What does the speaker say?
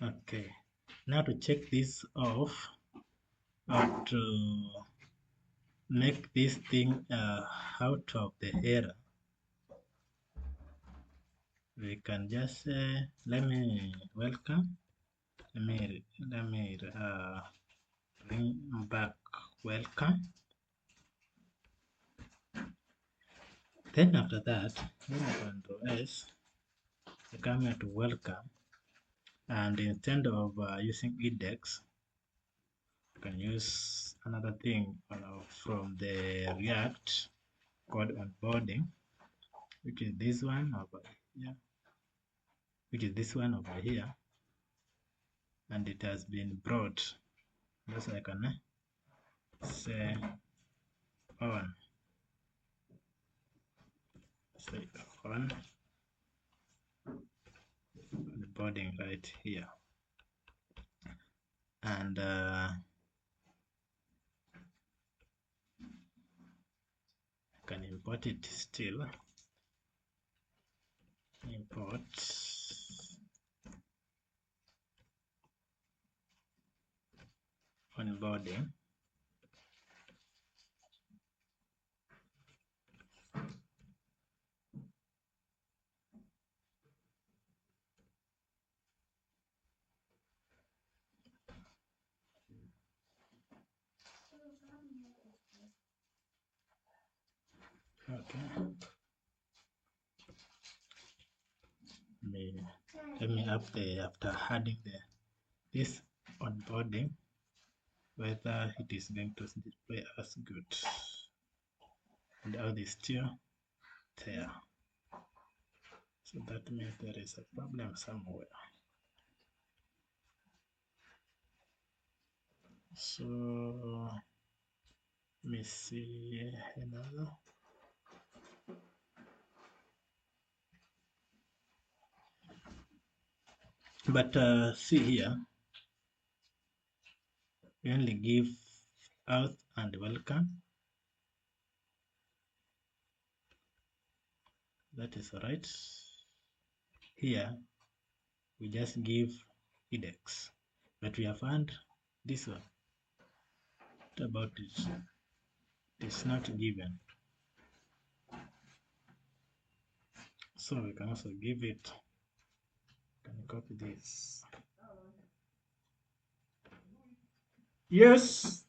Okay, now to check this off, or to make this thing out of the error, we can just say, let me welcome, let me bring back welcome. Then after that, when I control S, I come here to welcome, and instead of using index, you can use another thing from the React called onboarding, which is this one over here, and it has been brought. Just I can say on, say on onboarding right here, and I can import it still. Import onboarding. Okay. Let me after adding this onboarding, whether it is going to display as good, and how this still there. So that means there is a problem somewhere. So let me see another. But see here, we only give out and welcome. That is right. Here we just give index, but we have found this one. What about it? It's not given. So we can also give it. Can copy this? Yes.